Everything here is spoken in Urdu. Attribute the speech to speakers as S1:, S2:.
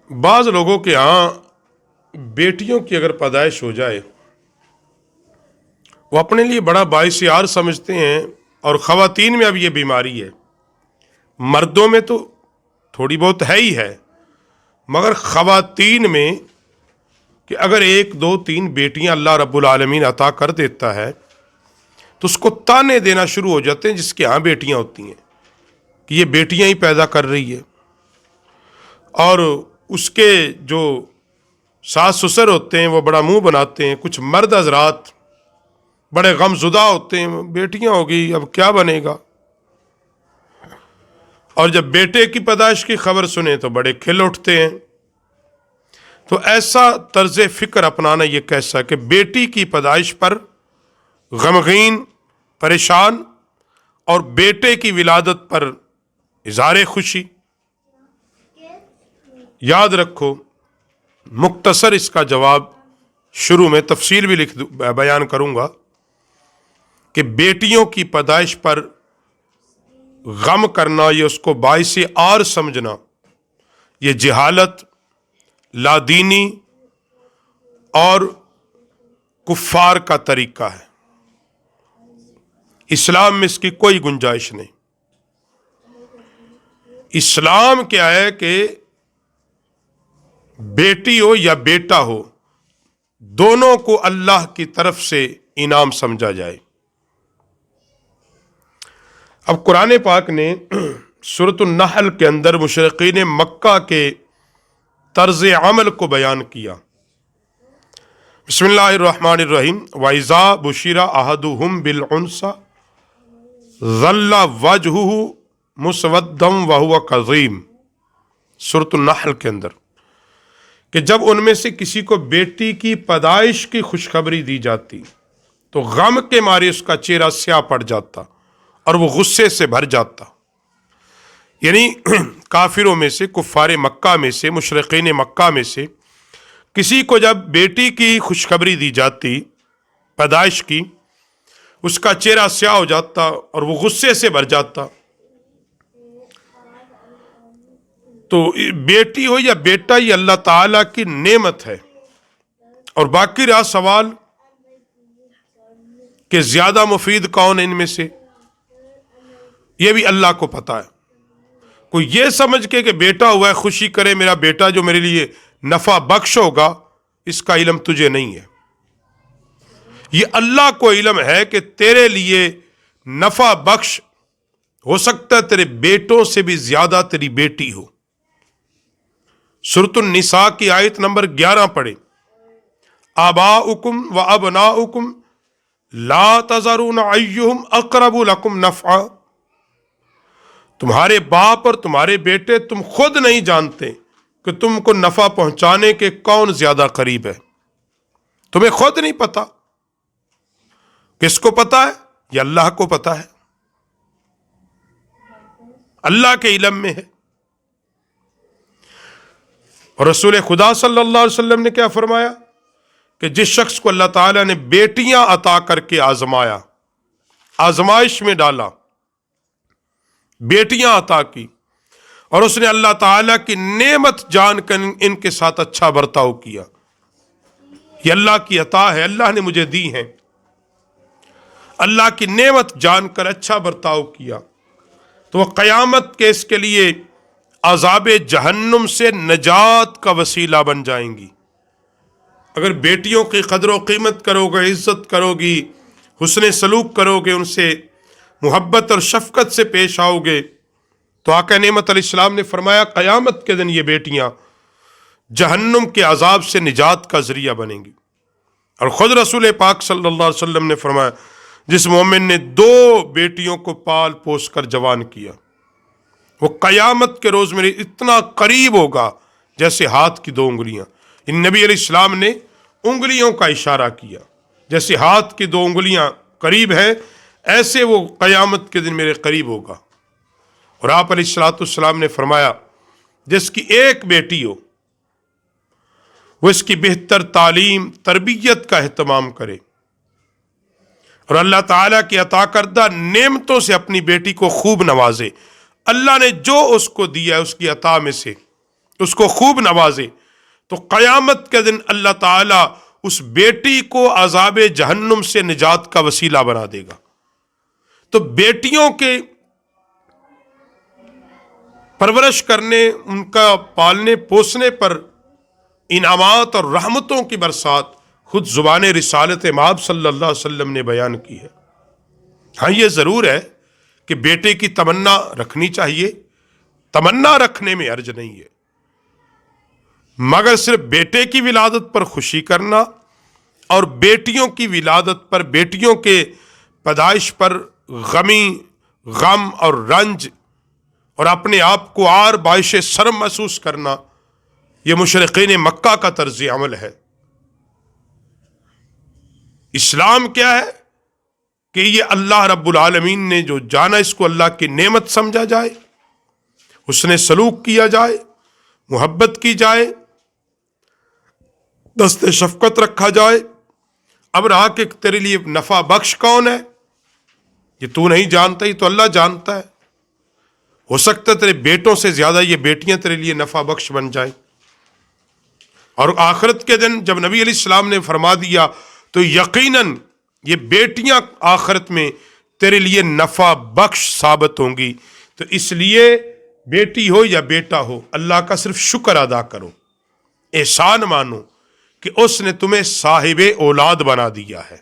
S1: بعض لوگوں کے ہاں بیٹیوں کی اگر پیدائش ہو جائے وہ اپنے لیے بڑا باعث عار سمجھتے ہیں، اور خواتین میں اب یہ بیماری ہے، مردوں میں تو تھوڑی بہت ہے ہی ہے، مگر خواتین میں کہ اگر ایک دو تین بیٹیاں اللہ رب العالمین عطا کر دیتا ہے تو اس کو تانے دینا شروع ہو جاتے ہیں جس کے ہاں بیٹیاں ہوتی ہیں کہ یہ بیٹیاں ہی پیدا کر رہی ہے، اور اس کے جو ساس سسر ہوتے ہیں وہ بڑا منہ بناتے ہیں، کچھ مرد حضرات بڑے غم زدہ ہوتے ہیں، بیٹیاں ہوگی اب کیا بنے گا، اور جب بیٹے کی پیدائش کی خبر سنیں تو بڑے کھل اٹھتے ہیں۔ تو ایسا طرز فکر اپنانا یہ کیسا کہ بیٹی کی پیدائش پر غمگین، پریشان، اور بیٹے کی ولادت پر اظہار خوشی۔ یاد رکھو، مختصر اس کا جواب شروع میں تفصیل بھی بیان کروں گا کہ بیٹیوں کی پیدائش پر غم کرنا، یہ اس کو باعث عار سمجھنا، یہ جہالت، لادینی اور کفار کا طریقہ ہے۔ اسلام میں اس کی کوئی گنجائش نہیں۔ اسلام کیا ہے کہ بیٹی ہو یا بیٹا ہو، دونوں کو اللہ کی طرف سے انعام سمجھا جائے۔ اب قرآن پاک نے سورۃ النحل کے اندر مشرقین مکہ کے طرز عمل کو بیان کیا۔ بسم اللہ الرحمن الرحیم، وَإِذَا بُشِّرَ أَحَدُهُم بِالْأُنثىٰ ظَلَّ وَجْهُهُ مُسْوَدًّا وَهُوَ كَظِيمٌ، سورۃ النحل کے اندر، کہ جب ان میں سے کسی کو بیٹی کی پیدائش کی خوشخبری دی جاتی تو غم کے مارے اس کا چہرہ سیاہ پڑ جاتا اور وہ غصے سے بھر جاتا۔ یعنی کافروں میں سے، کفار مکہ میں سے، مشرقین مکہ میں سے کسی کو جب بیٹی کی خوشخبری دی جاتی پیدائش کی، اس کا چہرہ سیاہ ہو جاتا اور وہ غصے سے بھر جاتا۔ تو بیٹی ہو یا بیٹا، یہ اللہ تعالیٰ کی نعمت ہے، اور باقی رہا سوال کہ زیادہ مفید کون ہے ان میں سے، یہ بھی اللہ کو پتا ہے۔ کوئی یہ سمجھ کے کہ بیٹا ہوا ہے خوشی کرے، میرا بیٹا جو میرے لیے نفع بخش ہوگا، اس کا علم تجھے نہیں ہے۔ یہ اللہ کو علم ہے کہ تیرے لیے نفع بخش ہو سکتا ہے تیرے بیٹوں سے بھی زیادہ تیری بیٹی ہو۔ سورۃ النساء کی آیت نمبر 11 پڑھیں، آباؤکم و ابناؤکم لا تذرون ایہم اقرب لکم نفعا، تمہارے باپ اور تمہارے بیٹے تم خود نہیں جانتے کہ تم کو نفع پہنچانے کے کون زیادہ قریب ہے، تمہیں خود نہیں پتا۔ کس کو پتا ہے؟ یہ اللہ کو پتا ہے، اللہ کے علم میں ہے۔ اور رسول خدا صلی اللہ علیہ وسلم نے کیا فرمایا کہ جس شخص کو اللہ تعالیٰ نے بیٹیاں عطا کر کے آزمایا، آزمائش میں ڈالا، بیٹیاں عطا کی، اور اس نے اللہ تعالیٰ کی نعمت جان کر ان کے ساتھ اچھا برتاؤ کیا، یہ اللہ کی عطا ہے، اللہ نے مجھے دی ہیں، اللہ کی نعمت جان کر اچھا برتاؤ کیا، تو وہ قیامت کے اس کے لیے عذاب جہنم سے نجات کا وسیلہ بن جائیں گی۔ اگر بیٹیوں کی قدر و قیمت کرو گے، عزت کرو گی، حسن سلوک کرو گے، ان سے محبت اور شفقت سے پیش آؤ گے، تو آقا نعمت علیہ السلام نے فرمایا قیامت کے دن یہ بیٹیاں جہنم کے عذاب سے نجات کا ذریعہ بنیں گی۔ اور خود رسول پاک صلی اللہ علیہ وسلم نے فرمایا جس مومن نے 2 بیٹیوں کو پال پوس کر جوان کیا، وہ قیامت کے روز میرے اتنا قریب ہوگا جیسے ہاتھ کی 2 انگلیاں۔ ان نبی علیہ السلام نے انگلیوں کا اشارہ کیا، جیسے ہاتھ کی 2 انگلیاں قریب ہیں، ایسے وہ قیامت کے دن میرے قریب ہوگا۔ اور آپ علیہ الصلوۃ والسلام نے فرمایا جس کی ایک بیٹی ہو وہ اس کی بہتر تعلیم، تربیت کا اہتمام کرے، اور اللہ تعالیٰ کی عطا کردہ نعمتوں سے اپنی بیٹی کو خوب نوازے۔ اللہ نے جو اس کو دیا ہے اس کی عطا میں سے اس کو خوب نوازے تو قیامت کے دن اللہ تعالیٰ اس بیٹی کو عذاب جہنم سے نجات کا وسیلہ بنا دے گا۔ تو بیٹیوں کے پرورش کرنے، ان کا پالنے پوسنے پر انعامات اور رحمتوں کی برسات خود زبان رسالت مآب صلی اللہ علیہ وسلم نے بیان کی ہے۔ ہاں یہ ضرور ہے کہ بیٹے کی تمنا رکھنی چاہیے، تمنا رکھنے میں حرج نہیں ہے، مگر صرف بیٹے کی ولادت پر خوشی کرنا اور بیٹیوں کی ولادت پر، بیٹیوں کے پیدائش پر غم اور رنج اور اپنے آپ کو عار باعث شرم محسوس کرنا، یہ مشرقین مکہ کا طرز عمل ہے۔ اسلام کیا ہے کہ یہ اللہ رب العالمین نے جو جانا، اس کو اللہ کی نعمت سمجھا جائے، اس نے سلوک کیا جائے، محبت کی جائے، دست شفقت رکھا جائے۔ اب رہا کہ تیرے لیے نفع بخش کون ہے، یہ تو نہیں جانتا، ہی تو اللہ جانتا ہے۔ ہو سکتا ہے تیرے بیٹوں سے زیادہ یہ بیٹیاں تیرے لیے نفع بخش بن جائیں، اور آخرت کے دن جب نبی علیہ السلام نے فرما دیا تو یقیناً یہ بیٹیاں آخرت میں تیرے لیے نفع بخش ثابت ہوں گی۔ تو اس لیے بیٹی ہو یا بیٹا ہو، اللہ کا صرف شکر ادا کرو، احسان مانو کہ اس نے تمہیں صاحب اولاد بنا دیا ہے۔